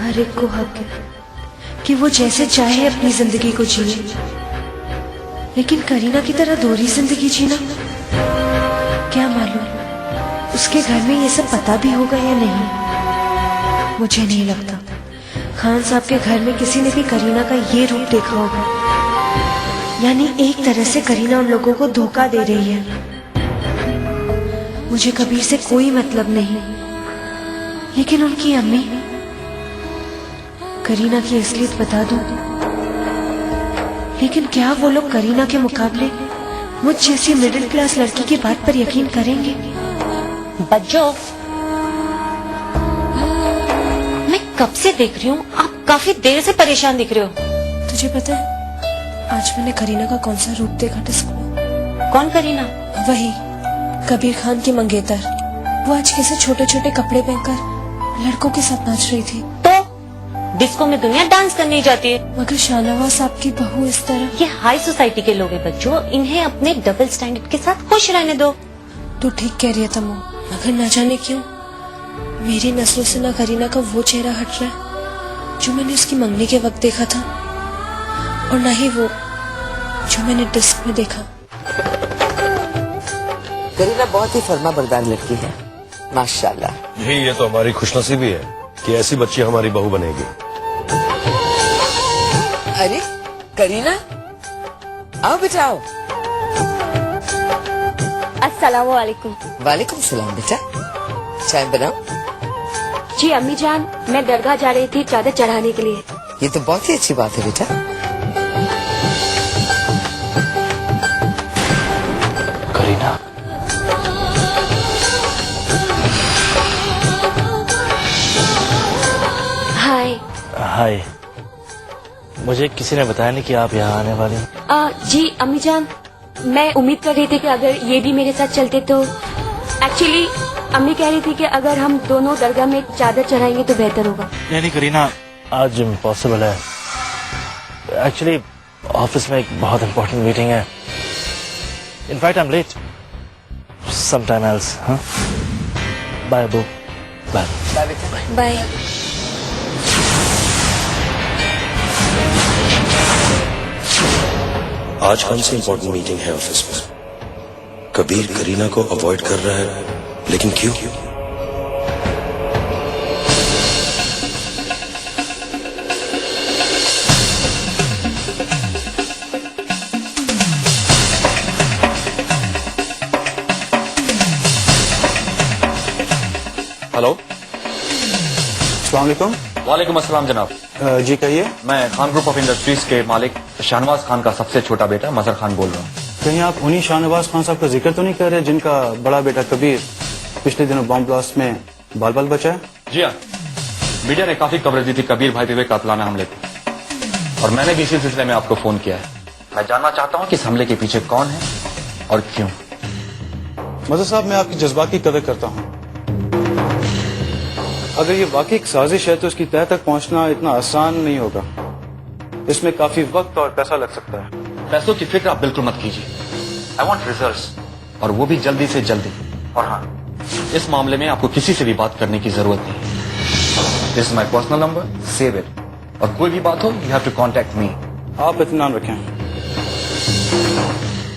हर एक को हक है कि वो जैसे चाहे अपनी जिंदगी को जिए, लेकिन करीना की तरह दोहरी जिंदगी जीना, क्या मालूम उसके घर में ये सब पता भी होगा या नहीं। मुझे नहीं लगता खान साहब के घर में किसी ने भी करीना का ये रूप देखा होगा। यानी एक तरह से करीना उन लोगों को धोखा दे रही है। मुझे कबीर से कोई मतलब नहीं, लेकिन उनकी अम्मी, करीना की असलियत बता दूं, लेकिन क्या वो लोग करीना के मुकाबले मुझ जैसी मिडिल क्लास लड़की की बात पर यकीन करेंगे? बच्चों, मैं कब से देख रही हूँ, आप काफी देर से परेशान दिख रहे हो। तुझे पता है आज मैंने करीना का कौन सा रूप देखा डिस्को में? कौन करीना? वही कबीर खान की मंगेतर। वो आज कैसे छोटे छोटे कपड़े पहनकर लड़कों के साथ नाच रही थी। तो डिस्को में दुनिया डांस करने जाती है, मगर शाहनवाज साहब की बहू इस तरह। ये हाई सोसाइटी के लोग हैं बच्चों, इन्हें अपने डबल स्टैंडर्ड के साथ खुश रहने दो। तू ठीक कह रही है तमो, मगर न जाने क्यों मेरी नस्लों से ना करीना का वो चेहरा हट रहा है जो मैंने उसकी मंगनी के वक्त देखा था, और न ही वो जो मैंने डिस्क में देखा। करीना बहुत ही फर्मा बरदार लड़की है, माशाल्लाह। जी, ये तो हमारी खुशनसीबी है कि ऐसी बच्ची हमारी बहू बनेगी। अरे करीना, आओ बेटा आओ। अस्सलाम वालेकुम। वालेकुम सलाम बेटा, चाय बनाओ। जी अम्मी जान, मैं दरगाह जा रही थी चादर चढ़ाने के लिए। ये तो बहुत ही अच्छी बात है बेटा। करीना, हाय। हाय, मुझे किसी ने बताया नहीं कि आप यहाँ आने वाले हैं। जी अम्मी जान, मैं उम्मीद कर रही थी कि अगर ये भी मेरे साथ चलते तो। एक्चुअली अम्मी कह रही थी कि अगर हम दोनों दरगाह में चादर चढ़ाएंगे तो बेहतर होगा। नहीं करीना, आज इम्पॉसिबल है। एक्चुअली ऑफिस में एक बहुत इम्पोर्टेंट मीटिंग है। In fact I am late. Some time else. हाँ, बाय अबू। बाय बाय बेटा। बाय। आज कौन सी इम्पोर्टेंट मीटिंग है ऑफिस में? कबीर करीना को अवॉइड कर रहा है, लेकिन क्यों? हेलो, अस्सलाम वालेकुम। वालेकुम अस्सलाम जनाब। जी कहिए। मैं खान ग्रुप ऑफ इंडस्ट्रीज के मालिक शाहनवाज खान का सबसे छोटा बेटा मजहर खान बोल रहा हूँ। कहीं आप उन्हीं शाहनवाज खान साहब का जिक्र तो नहीं कर रहे जिनका बड़ा बेटा कबीर पिछले दिनों बॉम्ब ब्लास्ट में बाल बाल बचा है? जी हाँ, मीडिया ने काफी कवरेज दी थी कबीर भाई पे हुए कातलाना हमले की, और मैंने भी इसी सिलसिले में आपको फोन किया है। मैं जानना चाहता हूँ कि इस हमले के पीछे कौन है और क्यों। मजहर साहब, मैं आपकी जज्बात की कदर करता हूँ। अगर ये वाकई एक साजिश है तो इसकी तह तक पहुंचना इतना आसान नहीं होगा। इसमें काफी वक्त और पैसा लग सकता है। पैसों की फिक्र आप बिल्कुल मत कीजिए। आई वांट रिजल्ट्स, और वो भी जल्दी से जल्दी। और हाँ, इस मामले में आपको किसी से भी बात करने की जरूरत नहीं। This is my personal number, save it, और कोई भी बात हो you have to contact me. आप इत्मीनान रखें।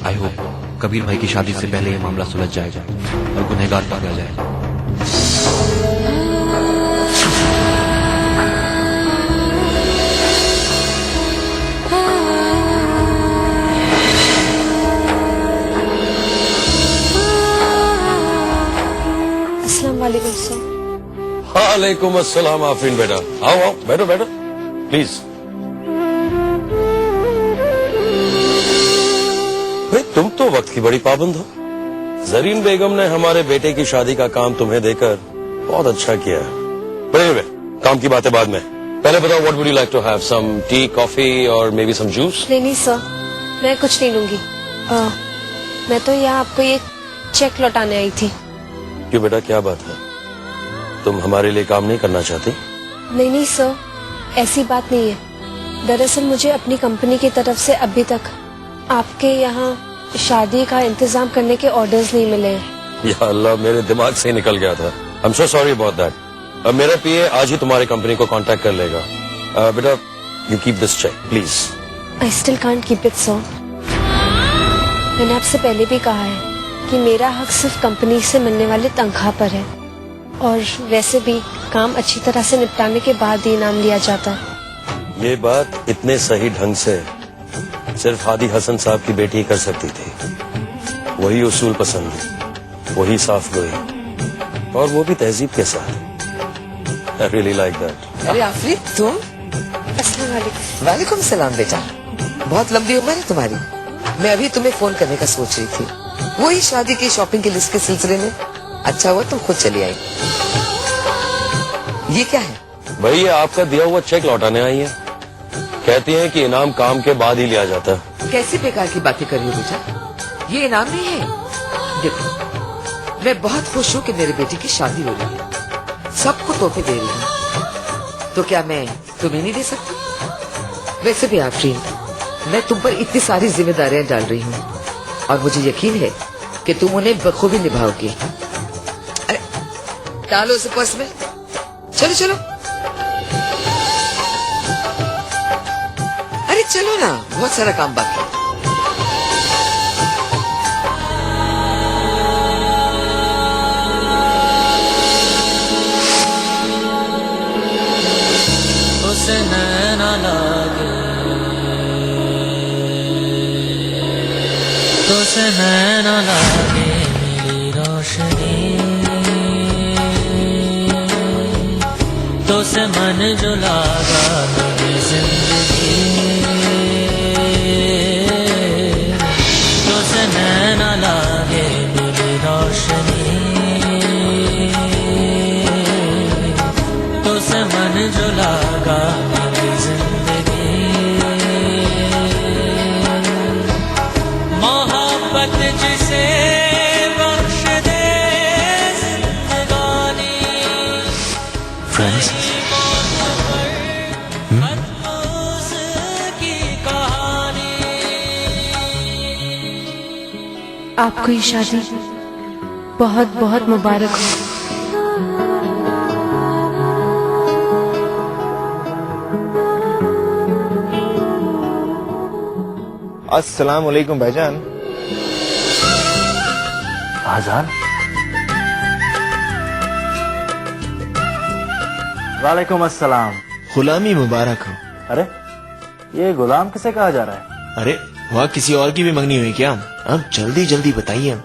आई होप कबीर भाई की शादी से पहले ये मामला सुलझ जाएगा और गुनहगार पकड़ा जाएगा। वालेकुम अस्सलाम आफरीन बेटा। आओ आओ, बैठो बैठो प्लीज। भाई तुम तो वक्त की बड़ी पाबंद हो। जरीन बेगम ने हमारे बेटे की शादी का काम तुम्हें देकर बहुत अच्छा किया है। But काम की बातें बाद में, पहले बताओ what would you like to have? Some tea, coffee और मे बी सम जूस? नहीं सर, मैं कुछ नहीं लूंगी। मैं तो यहाँ आपको ये चेक लौटाने आई थी। क्यों बेटा, क्या बात है? तुम हमारे लिए काम नहीं करना चाहती? नहीं सर, ऐसी बात नहीं है। दरअसल मुझे अपनी कंपनी की तरफ से अभी तक आपके यहाँ शादी का इंतजाम करने के ऑर्डर्स नहीं मिले हैं। या अल्लाह, मेरे दिमाग से ही निकल गया था। I am so sorry about that. अब मेरा पीए आज ही तुम्हारी कंपनी को कांटेक्ट कर लेगा। बेटा you keep this check please. I still can't keep it so. मैंने आपसे पहले भी कहा है कि मेरा हक सिर्फ कंपनी से मिलने वाले तनख्वाह पर है, और वैसे भी काम अच्छी तरह से निपटाने के बाद ही इनाम दिया जाता है। ये बात इतने सही ढंग से सिर्फ हादी हसन साहब की बेटी ही कर सकती थी। वही उसूल पसंद, वही साफ गोई, और वो भी तहजीब के साथ। I really like that. अरे आफरीन तुम? अस्सलाम वालेकुम। वालेकुम सलाम बेटा। बहुत लंबी उम्र है तुम्हारी। मैं अभी तुम्हें फोन करने का सोच रही थी, वही शादी की शॉपिंग की लिस्ट के सिलसिले में। अच्छा हुआ तुम खुद चली आई। ये क्या है? भाई ये आपका दिया हुआ चेक लौटाने आई है। कहती हैं कि इनाम काम के बाद ही लिया जाता है। कैसी बेकार की बातें कर रही हो बेटा? ये इनाम नहीं है। देखो मैं बहुत खुश हूँ कि मेरे बेटी की शादी हो रही है, सबको तोहफे दे रही हूँ, तो क्या मैं तुम्हें नहीं दे सकती? वैसे भी आफरीन, मैं तुम पर इतनी सारी जिम्मेदारियां डाल रही हूँ और मुझे यकीन है कि तुम उन्हें बखूबी निभाओगे। अरे डालो उसे पर्स में। चलो चलो, अरे चलो ना, बहुत सारा काम बाकी है। तो से नैना लागे मेरी रोशनी, तो से मन जो लागा मेरी जिंदगी, तो से नैना लागे मेरी रोशनी, तो से मन जो लागा मेरी जिंदगी। मोहब्बत जिसे बख्श दे जिंदगानी, फ्रेंड्स की कहानी। आपको ये शादी बहुत बहुत मुबारक हो। अस्सलाम वालेकुम भाईजान। आजान। वालेकुम अस्सलाम। गुलामी मुबारक हो। अरे ये गुलाम किसे कहा जा रहा है? अरे वहाँ किसी और की भी मंगनी हुई क्या? अब जल्दी जल्दी बताइए।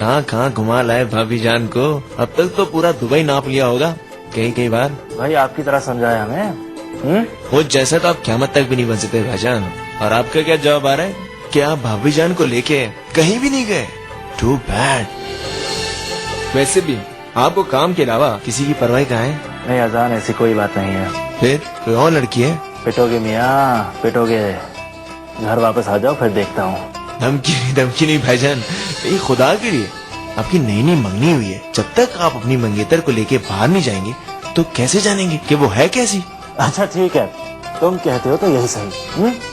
कहाँ कहाँ घुमा लाए भाभी जान को? अब तक तो पूरा दुबई नाप लिया होगा कई बार। भाई आपकी तरह समझाया हमें। वो जैसा तो आप क़यामत तक भी नहीं बन सकते भाईजान। और आपका क्या जवाब आ रहा है कि आप भाभी जान को लेके कहीं भी नहीं गए? Too bad. वैसे भी आपको काम के अलावा किसी की परवाह कहाँ है? नहीं अजान, ऐसी कोई बात नहीं है। फिर कोई और लड़की है? पिटोगे मियाँ पिटोगे। घर वापस आ जाओ फिर देखता हूँ। धमकी नहीं भाईजान, ये खुदा के लिए आपकी नई नई मंगनी हुई है। जब तक आप अपनी मंगेतर को लेके बाहर नहीं जाएंगे तो कैसे जानेंगे कि वो है कैसी? अच्छा ठीक है, तुम कहते हो तो यही सही।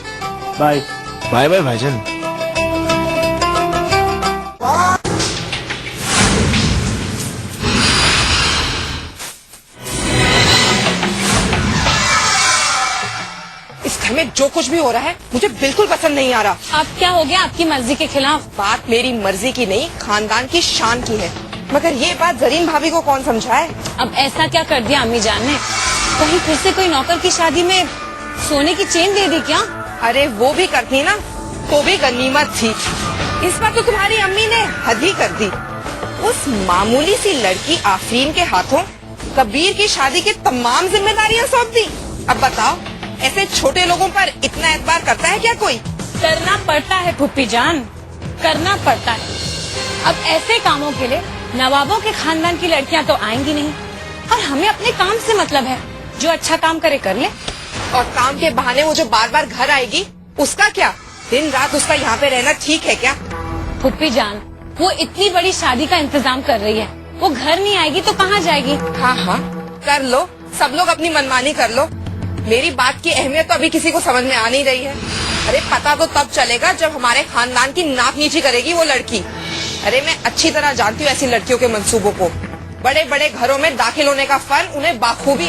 बाय बाय बाय भाईजान। इस घर में जो कुछ भी हो रहा है मुझे बिल्कुल पसंद नहीं आ रहा। अब क्या हो गया आपकी मर्जी के खिलाफ? बात मेरी मर्जी की नहीं, खानदान की शान की है। मगर ये बात जरीन भाभी को कौन समझाए? अब ऐसा क्या कर दिया अम्मी जान ने? कहीं फिर से कोई नौकर की शादी में सोने की चेन दे दी क्या? अरे वो भी करती ना तो भी गनीमत थी। इस बार तो तुम्हारी अम्मी ने हद ही कर दी। उस मामूली सी लड़की आफरीन के हाथों कबीर की शादी की तमाम जिम्मेदारियां सौंप दी। अब बताओ, ऐसे छोटे लोगों पर इतना एतबार करता है क्या कोई? करना पड़ता है फुप्पी जान, करना पड़ता है। अब ऐसे कामों के लिए नवाबों के खानदान की लड़कियां तो आएंगी नहीं, और हमें अपने काम से मतलब है। जो अच्छा काम करे कर ले। और काम के बहाने वो जो बार बार घर आएगी उसका क्या? दिन रात उसका यहाँ पे रहना ठीक है क्या? फुप्पी जान, वो इतनी बड़ी शादी का इंतजाम कर रही है, वो घर नहीं आएगी तो कहाँ जाएगी? हाँ हाँ कर लो, सब लोग अपनी मनमानी कर लो। मेरी बात की अहमियत तो अभी किसी को समझ में आ नहीं रही है। अरे पता तो तब चलेगा जब हमारे खानदान की नाक नीची करेगी वो लड़की। अरे मैं अच्छी तरह जानती हूँ ऐसी लड़कियों के मंसूबों को। बड़े बड़े घरों में दाखिल होने का फन उन्हें बाखूबी